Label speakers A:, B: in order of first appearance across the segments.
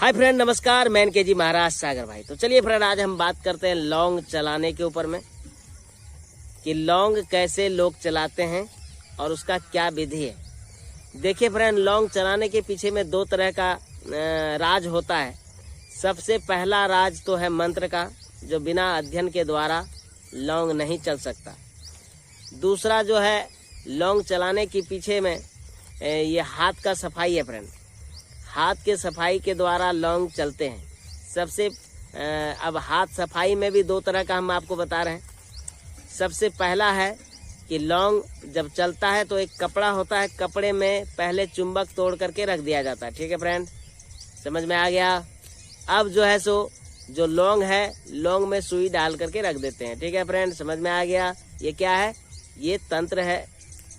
A: Hi friend, नमस्कार। मैं KG महाराज सागर भाई। तो चलिए फ्रेंड, आज हम बात करते हैं लौंग चलाने के ऊपर में कि लौंग कैसे लोग चलाते हैं और उसका क्या विधि है। देखिए फ्रेंड, लौंग चलाने के पीछे में दो तरह का राज होता है। सबसे पहला राज तो है मंत्र का, जो बिना अध्ययन के द्वारा लौंग नहीं चल सकता। दूसरा जो है लौंग चलाने के पीछे में ये हाथ का सफाई है फ्रेंड। हाथ के सफाई के द्वारा लौंग चलते हैं। सबसे अब हाथ सफाई में भी दो तरह का हम आपको बता रहे हैं। सबसे पहला है कि लौंग जब चलता है तो एक कपड़ा होता है, कपड़े में पहले चुंबक तोड़ करके रख दिया जाता है। ठीक है फ्रेंड, समझ में आ गया। अब जो है सो जो लौंग है, लौंग में सुई डाल करके रख देते हैं। ठीक है फ्रेंड, समझ में आ गया। ये क्या है? ये तंत्र है,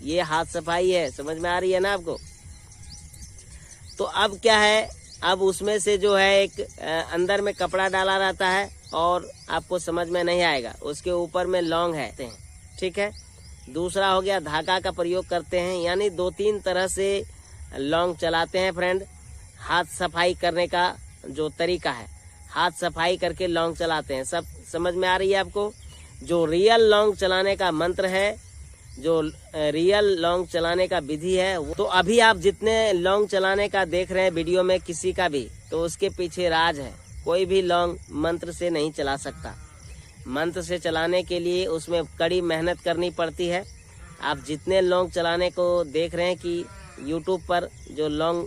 A: ये हाथ सफाई है। समझ में आ रही है ना आपको? तो अब क्या है, अब उसमें से जो है एक अंदर में कपड़ा डाला रहता है और आपको समझ में नहीं आएगा, उसके ऊपर में लौंग है। ठीक है। दूसरा हो गया धागा का प्रयोग करते हैं, यानी दो तीन तरह से लौंग चलाते हैं फ्रेंड। हाथ सफाई करने का जो तरीका है, हाथ सफाई करके लौंग चलाते हैं। सब समझ में आ रही है आपको? जो रियल लौंग चलाने का मंत्र है, जो रियल लौंग चलाने का विधि है, तो अभी आप जितने लौंग चलाने का देख रहे हैं वीडियो में किसी का भी, तो उसके पीछे राज है। कोई भी लौंग मंत्र से नहीं चला सकता। मंत्र से चलाने के लिए उसमें कड़ी मेहनत करनी पड़ती है। आप जितने लौंग चलाने को देख रहे हैं कि यूट्यूब पर जो लौंग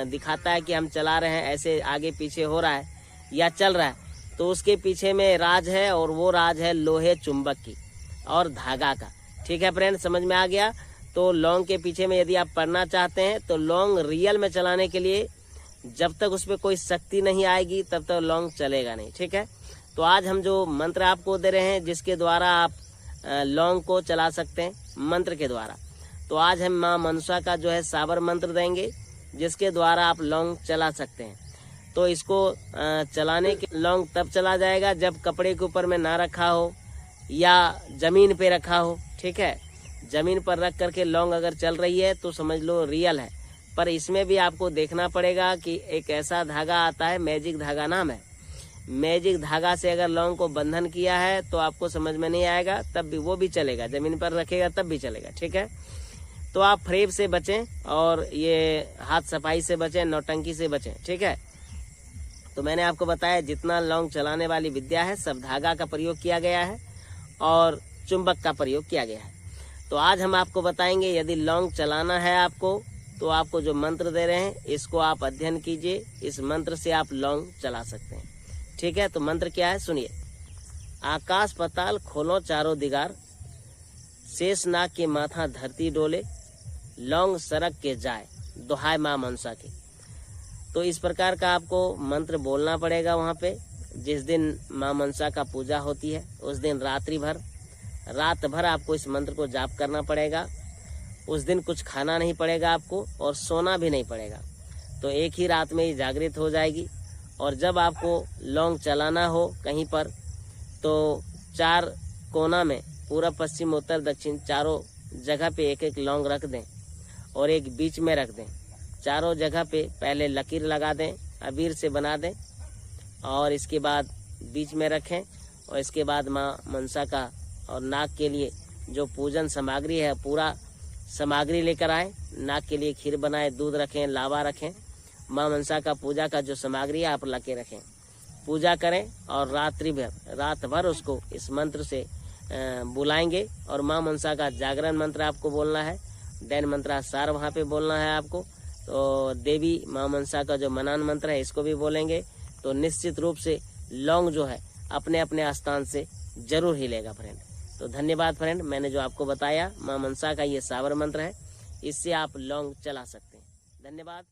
A: दिखाता है कि हम चला रहे हैं, ऐसे आगे पीछे हो रहा है या चल रहा है, तो उसके पीछे में राज है, और वो राज है लोहे चुंबक की और धागा का। ठीक है फ्रेंड, समझ में आ गया। तो लौंग के पीछे में यदि आप पढ़ना चाहते हैं तो लौंग रियल में चलाने के लिए जब तक उसमें कोई शक्ति नहीं आएगी तब तक लौंग चलेगा नहीं। ठीक है। तो आज हम जो मंत्र आपको दे रहे हैं, जिसके द्वारा आप लौंग को चला सकते हैं मंत्र के द्वारा, तो आज हम माँ मनसा का जो है साबर मंत्र देंगे, जिसके द्वारा आप लौंग चला सकते हैं। तो इसको चलाने के लौंग तब चला जाएगा जब कपड़े के ऊपर में ना रखा हो या जमीन पे रखा हो। ठीक है। जमीन पर रख करके लौंग अगर चल रही है तो समझ लो रियल है। पर इसमें भी आपको देखना पड़ेगा कि एक ऐसा धागा आता है, मैजिक धागा नाम है। मैजिक धागा से अगर लौंग को बंधन किया है तो आपको समझ में नहीं आएगा, तब भी वो भी चलेगा। जमीन पर रखेगा तब भी चलेगा। ठीक है। तो आप फ्रेब से बचें और ये हाथ सफाई से बचें, नौटंकी से बचें। ठीक है। तो मैंने आपको बताया जितना लौंग चलाने वाली विद्या है, सब धागा का प्रयोग किया गया है और चुंबक का प्रयोग किया गया है। तो आज हम आपको बताएंगे, यदि लौंग चलाना है आपको, तो आपको जो मंत्र दे रहे हैं इसको आप अध्ययन कीजिए। इस मंत्र से आप लौंग चला सकते हैं। ठीक है। तो मंत्र क्या है, सुनिए। आकाश पताल खोलो चारों दिगार, शेष नाग के माथा धरती डोले, लौंग सरक के जाए, दुहाय माँ मनसा की। तो इस प्रकार का आपको मंत्र बोलना पड़ेगा वहाँ पे। जिस दिन माँ मनसा का पूजा होती है उस दिन रात भर आपको इस मंत्र को जाप करना पड़ेगा। उस दिन कुछ खाना नहीं पड़ेगा आपको और सोना भी नहीं पड़ेगा। तो एक ही रात में ही जागृत हो जाएगी। और जब आपको लौंग चलाना हो कहीं पर, तो चार कोना में, पूर्व पश्चिम उत्तर दक्षिण, चारों जगह पे एक एक लौंग रख दें और एक बीच में रख दें। चारों जगह पे पहले लकीर लगा दें, अबीर से बना दें, और इसके बाद बीच में रखें। और इसके बाद माँ मनसा का और नाग के लिए जो पूजन सामग्री है, पूरा सामग्री लेकर आए। नाग के लिए खीर बनाए, दूध रखें, लावा रखें। माँ मनसा का पूजा का जो सामग्री है आप लाके रखें, पूजा करें और रात भर उसको इस मंत्र से बुलाएंगे। और माँ मनसा का जागरण मंत्र आपको बोलना है, दैन मंत्रासार वहाँ पे बोलना है आपको। तो देवी माँ मनसा का जो मनान मंत्र है इसको भी बोलेंगे। तो निश्चित रूप से लौंग जो है अपने अपने स्थान से जरूर हिलेगा फ्रेंड। तो धन्यवाद फ्रेंड, मैंने जो आपको बताया माँ मनसा का ये साबर मंत्र है, इससे आप लौंग चला सकते हैं। धन्यवाद।